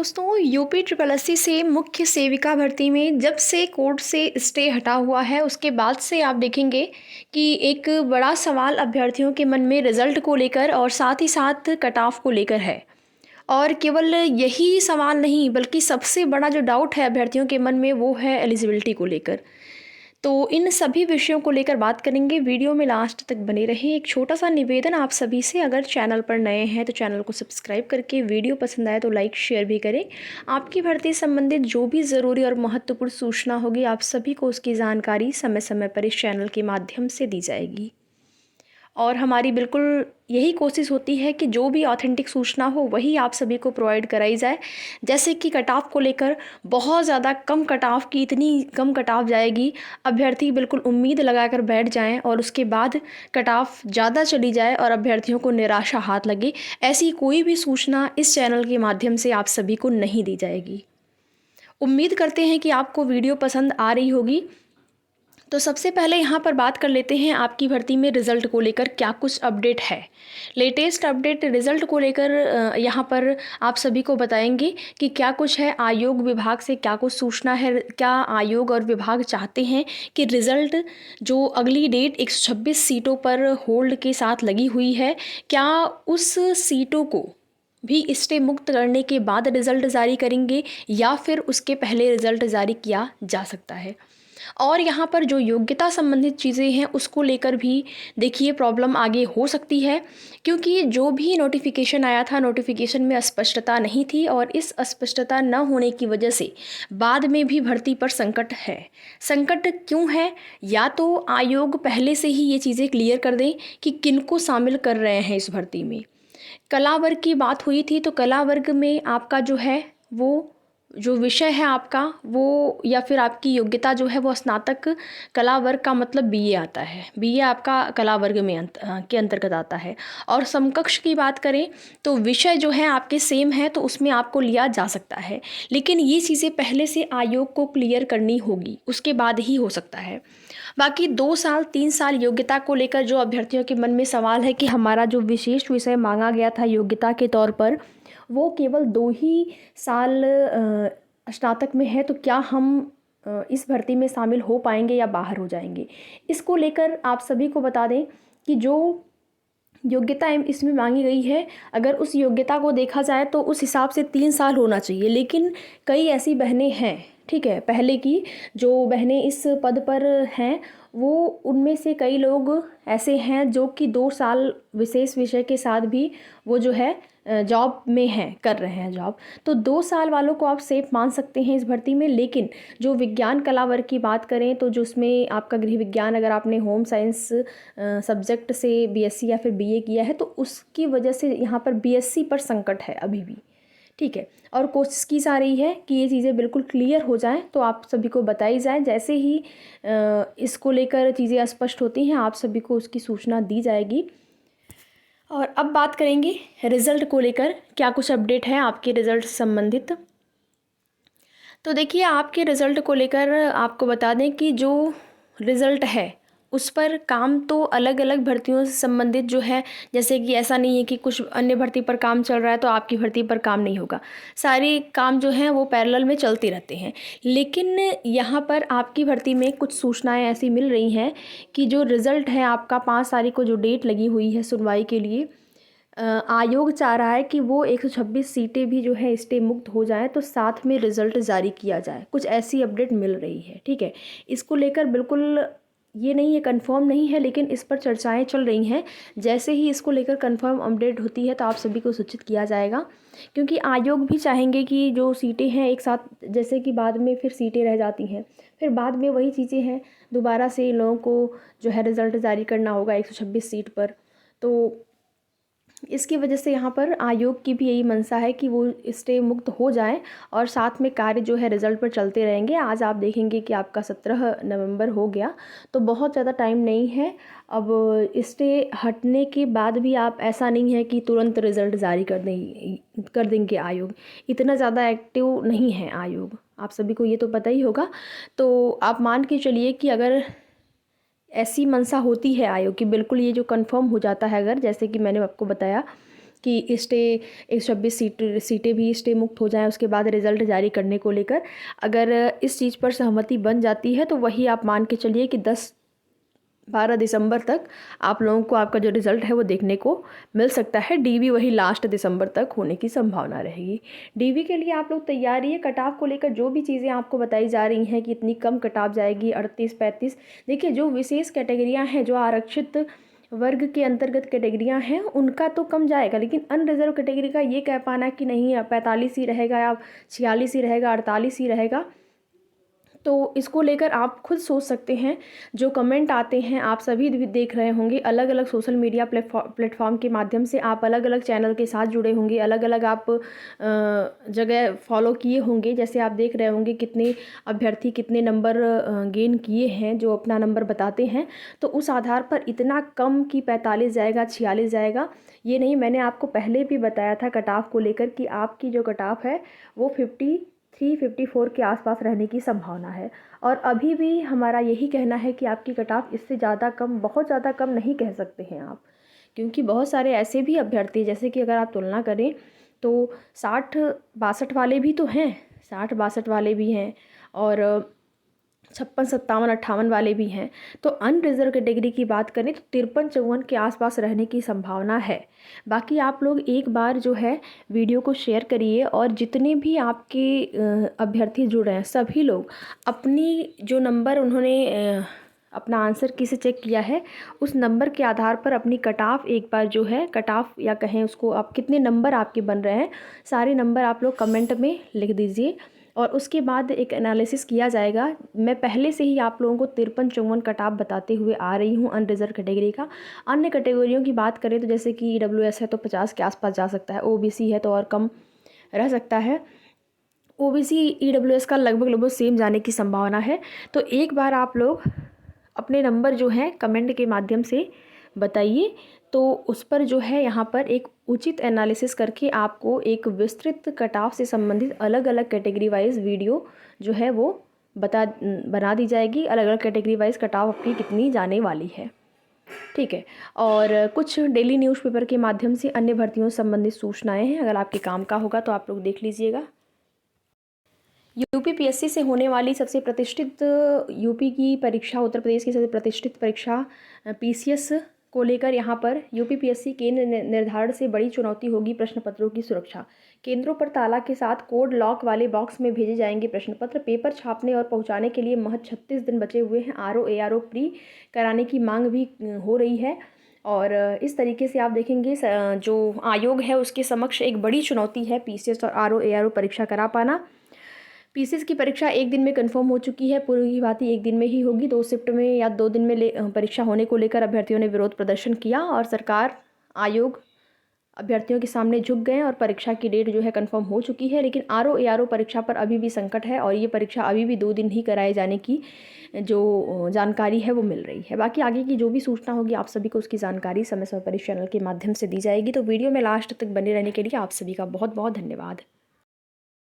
दोस्तों UP triple SC से मुख्य सेविका भर्ती में जब से कोर्ट से स्टे हटा हुआ है उसके बाद से आप देखेंगे कि एक बड़ा सवाल अभ्यर्थियों के मन में रिज़ल्ट को लेकर और साथ ही साथ कट ऑफ को लेकर है। और केवल यही सवाल नहीं बल्कि सबसे बड़ा जो डाउट है अभ्यर्थियों के मन में वो है एलिजिबिलिटी को लेकर। तो इन सभी विषयों को लेकर बात करेंगे। वीडियो में लास्ट तक बने रहें। एक छोटा सा निवेदन आप सभी से, अगर चैनल पर नए हैं तो चैनल को सब्सक्राइब करके, वीडियो पसंद आए तो लाइक शेयर भी करें। आपकी भर्ती संबंधित जो भी ज़रूरी और महत्वपूर्ण सूचना होगी आप सभी को उसकी जानकारी समय समय पर इस चैनल के माध्यम से दी जाएगी। और हमारी बिल्कुल यही कोशिश होती है कि जो भी ऑथेंटिक सूचना हो वही आप सभी को प्रोवाइड कराई जाए। जैसे कि कट ऑफ को लेकर बहुत ज़्यादा कम कट ऑफ की, इतनी कम कट ऑफ जाएगी, अभ्यर्थी बिल्कुल उम्मीद लगाकर बैठ जाएं और उसके बाद कट ऑफ ज़्यादा चली जाए और अभ्यर्थियों को निराशा हाथ लगे। ऐसी कोई भी सूचना इस चैनल के माध्यम से आप सभी को नहीं दी जाएगी। उम्मीद करते हैं कि आपको वीडियो पसंद आ रही होगी। तो सबसे पहले यहाँ पर बात कर लेते हैं आपकी भर्ती में रिज़ल्ट को लेकर क्या कुछ अपडेट है। लेटेस्ट अपडेट रिज़ल्ट को लेकर यहाँ पर आप सभी को बताएंगे कि क्या कुछ है। आयोग विभाग से क्या कुछ सूचना है, क्या आयोग और विभाग चाहते हैं कि रिज़ल्ट जो अगली डेट 126 सीटों पर होल्ड के साथ लगी हुई है, क्या उस सीटों को भी स्टे मुक्त करने के बाद रिज़ल्ट जारी करेंगे या फिर उसके पहले रिज़ल्ट जारी किया जा सकता है। और यहाँ पर जो योग्यता संबंधित चीज़ें हैं उसको लेकर भी देखिए प्रॉब्लम आगे हो सकती है, क्योंकि जो भी नोटिफिकेशन आया था नोटिफिकेशन में अस्पष्टता नहीं थी और इस अस्पष्टता न होने की वजह से बाद में भी भर्ती पर संकट है। संकट क्यों है? या तो आयोग पहले से ही ये चीज़ें क्लियर कर दें कि किनको शामिल कर रहे हैं इस भर्ती में। कला वर्ग की बात हुई थी तो कला वर्ग में आपका जो है वो जो विषय है आपका वो, या फिर आपकी योग्यता जो है वो स्नातक कला वर्ग का मतलब बीए आता है। बीए आपका कला वर्ग में के अंतर्गत आता है। और समकक्ष की बात करें तो विषय जो है आपके सेम है तो उसमें आपको लिया जा सकता है, लेकिन ये चीज़ें पहले से आयोग को क्लियर करनी होगी, उसके बाद ही हो सकता है। बाकी 2 साल 3 साल योग्यता को लेकर जो अभ्यर्थियों के मन में सवाल है कि हमारा जो विशेष विषय मांगा गया था योग्यता के तौर पर वो केवल 2 ही साल स्नातक में है, तो क्या हम इस भर्ती में शामिल हो पाएंगे या बाहर हो जाएंगे। इसको लेकर आप सभी को बता दें कि जो योग्यता इसमें मांगी गई है, अगर उस योग्यता को देखा जाए तो उस हिसाब से 3 साल होना चाहिए, लेकिन कई ऐसी बहनें हैं, ठीक है, पहले की जो बहनें इस पद पर हैं वो उनमें से कई लोग ऐसे हैं जो कि 2 साल विशेष विषय के साथ भी वो जो है जॉब में हैं, कर रहे हैं जॉब। तो 2 साल वालों को आप सेफ मान सकते हैं इस भर्ती में। लेकिन जो विज्ञान कला वर्ग की बात करें तो जो उसमें आपका गृह विज्ञान, अगर आपने होम साइंस सब्जेक्ट से बीएससी या फिर बीए किया है तो उसकी वजह से यहाँ पर बीएससी पर संकट है अभी भी, ठीक है। और कोशिश की जा रही है कि ये चीज़ें बिल्कुल क्लियर हो जाएं तो आप सभी को बताई जाए। जैसे ही इसको लेकर चीज़ें स्पष्ट होती हैं आप सभी को उसकी सूचना दी जाएगी। और अब बात करेंगे रिज़ल्ट को लेकर क्या कुछ अपडेट है आपके रिज़ल्ट से संबंधित। तो देखिए आपके रिज़ल्ट को लेकर आपको बता दें कि जो रिज़ल्ट है उस पर काम तो अलग अलग भर्तियों से संबंधित जो है, जैसे कि ऐसा नहीं है कि कुछ अन्य भर्ती पर काम चल रहा है तो आपकी भर्ती पर काम नहीं होगा। सारे काम जो हैं वो पैरेलल में चलते रहते हैं। लेकिन यहाँ पर आपकी भर्ती में कुछ सूचनाएं ऐसी मिल रही हैं कि जो रिज़ल्ट है आपका 5 तारीख को जो डेट लगी हुई है सुनवाई के लिए, आयोग चाह रहा है कि वो 126 सीटें भी जो है स्टे मुक्त हो जाएं तो साथ में रिज़ल्ट जारी किया जाए। कुछ ऐसी अपडेट मिल रही है, ठीक है। इसको लेकर बिल्कुल ये नहीं है, कंफर्म नहीं है, लेकिन इस पर चर्चाएं चल रही हैं। जैसे ही इसको लेकर कंफर्म अपडेट होती है तो आप सभी को सूचित किया जाएगा, क्योंकि आयोग भी चाहेंगे कि जो सीटें हैं एक साथ, जैसे कि बाद में फिर सीटें रह जाती हैं, फिर बाद में वही चीज़ें हैं, दोबारा से इन लोगों को जो है रिज़ल्ट जारी करना होगा 126 सीट पर। तो इसकी वजह से यहाँ पर आयोग की भी यही मंशा है कि वो स्टे मुक्त हो जाएं और साथ में कार्य जो है रिज़ल्ट पर चलते रहेंगे। आज आप देखेंगे कि आपका 17 नवंबर हो गया, तो बहुत ज़्यादा टाइम नहीं है। अब स्टे हटने के बाद भी आप, ऐसा नहीं है कि तुरंत रिज़ल्ट जारी कर देंगे आयोग, इतना ज़्यादा एक्टिव नहीं है आयोग, आप सभी को ये तो पता ही होगा। तो आप मान के चलिए कि अगर ऐसी मंशा होती है आयोग की, बिल्कुल ये जो कंफर्म हो जाता है, अगर जैसे कि मैंने आपको बताया कि स्टे 126 सीटें भी स्टे मुक्त हो जाएं उसके बाद रिज़ल्ट जारी करने को लेकर। अगर इस चीज़ पर सहमति बन जाती है तो वही आप मान के चलिए कि 10-12 दिसंबर तक आप लोगों को आपका जो रिज़ल्ट है वो देखने को मिल सकता है। डीवी वही लास्ट दिसंबर तक होने की संभावना रहेगी। डीवी के लिए आप लोग तैयार रहिए। कट ऑफ को लेकर जो भी चीज़ें आपको बताई जा रही हैं कि इतनी कम कट ऑफ जाएगी 38-35, देखिए जो विशेष कैटेगरियाँ हैं, जो आरक्षित वर्ग के अंतर्गत कैटेगरियां हैं उनका तो कम जाएगा, लेकिन अनरिजर्व कैटेगरी का ये कह पाना कि नहीं 45 ही रहेगा या 46 ही रहेगा, 48 ही रहेगा, तो इसको लेकर आप खुद सोच सकते हैं। जो कमेंट आते हैं आप सभी भी देख रहे होंगे, अलग अलग सोशल मीडिया प्लेटफॉर्म के माध्यम से आप अलग अलग चैनल के साथ जुड़े होंगे, अलग अलग आप जगह फॉलो किए होंगे। जैसे आप देख रहे होंगे कितने अभ्यर्थी कितने नंबर गेन किए हैं, जो अपना नंबर बताते हैं, तो उस आधार पर इतना कम कि 45 जाएगा 46 जाएगा ये नहीं। मैंने आपको पहले भी बताया था कट ऑफ को लेकर कि आपकी जो कट ऑफ है वो 53-54 के आसपास रहने की संभावना है। और अभी भी हमारा यही कहना है कि आपकी कट ऑफ इससे ज़्यादा कम, बहुत ज़्यादा कम नहीं कह सकते हैं आप, क्योंकि बहुत सारे ऐसे भी अभ्यर्थी, जैसे कि अगर आप तुलना करें तो 60-62 वाले भी तो हैं, 60-62 वाले भी हैं और 56-57-58 वाले भी हैं। तो अनरिजर्व कैटेगरी की बात करें तो 53-54 के आसपास रहने की संभावना है। बाकी आप लोग एक बार जो है वीडियो को शेयर करिए और जितने भी आपके अभ्यर्थी जुड़ रहे हैं सभी लोग अपनी जो नंबर उन्होंने अपना आंसर की से चेक किया है उस नंबर के आधार पर अपनी कट ऑफ एक बार जो है, कट ऑफ या कहें उसको, आप कितने नंबर आपके बन रहे हैं सारे नंबर आप लोग कमेंट में लिख दीजिए और उसके बाद एक एनालिसिस किया जाएगा। मैं पहले से ही आप लोगों को 53-54 कट ऑफ बताते हुए आ रही हूँ अनरिजर्व कैटेगरी का। अन्य कैटेगरियों की बात करें तो जैसे कि EWS है तो 50 के आसपास जा सकता है, OBC है तो और कम रह सकता है। OBC EWS का लगभग सेम जाने की संभावना है। तो एक बार आप लोग अपने नंबर जो हैं कमेंट के माध्यम से बताइए, तो उस पर जो है यहाँ पर एक उचित एनालिसिस करके आपको एक विस्तृत कट ऑफ से संबंधित अलग अलग कैटेगरी वाइज वीडियो जो है वो बना दी जाएगी। अलग अलग कैटेगरी वाइज कट ऑफ आपकी कितनी जाने वाली है, ठीक है। और कुछ डेली न्यूज़पेपर के माध्यम से अन्य भर्तियों से संबंधित सूचनाएं हैं, अगर आपके काम का होगा तो आप लोग देख लीजिएगा। UPPSC से होने वाली सबसे प्रतिष्ठित यूपी की परीक्षा, उत्तर प्रदेश की सबसे प्रतिष्ठित परीक्षा PCS को लेकर यहाँ पर UPPSC केंद्र निर्धारण से बड़ी चुनौती होगी प्रश्न पत्रों की सुरक्षा। केंद्रों पर ताला के साथ कोड लॉक वाले बॉक्स में भेजे जाएंगे प्रश्न पत्र। पेपर छापने और पहुँचाने के लिए महज 36 दिन बचे हुए हैं। RO ARO प्री कराने की मांग भी हो रही है और इस तरीके से आप देखेंगे जो आयोग है उसके समक्ष एक बड़ी चुनौती है PCS और RO ARO परीक्षा करा पाना। PCS की परीक्षा एक दिन में कंफर्म हो चुकी है, पूर्व की भांति एक दिन में ही होगी। 2 शिफ्ट में या 2 दिन में परीक्षा होने को लेकर अभ्यर्थियों ने विरोध प्रदर्शन किया और सरकार आयोग अभ्यर्थियों के सामने झुक गए और परीक्षा की डेट जो है कंफर्म हो चुकी है। लेकिन RO ARO परीक्षा पर अभी भी संकट है और ये परीक्षा अभी भी 2 दिन ही कराए जाने की जो जानकारी है वो मिल रही है। बाकी आगे की जो भी सूचना होगी आप सभी को उसकी जानकारी समय समय पर इस चैनल के माध्यम से दी जाएगी। तो वीडियो में लास्ट तक बने रहने के लिए आप सभी का बहुत बहुत धन्यवाद।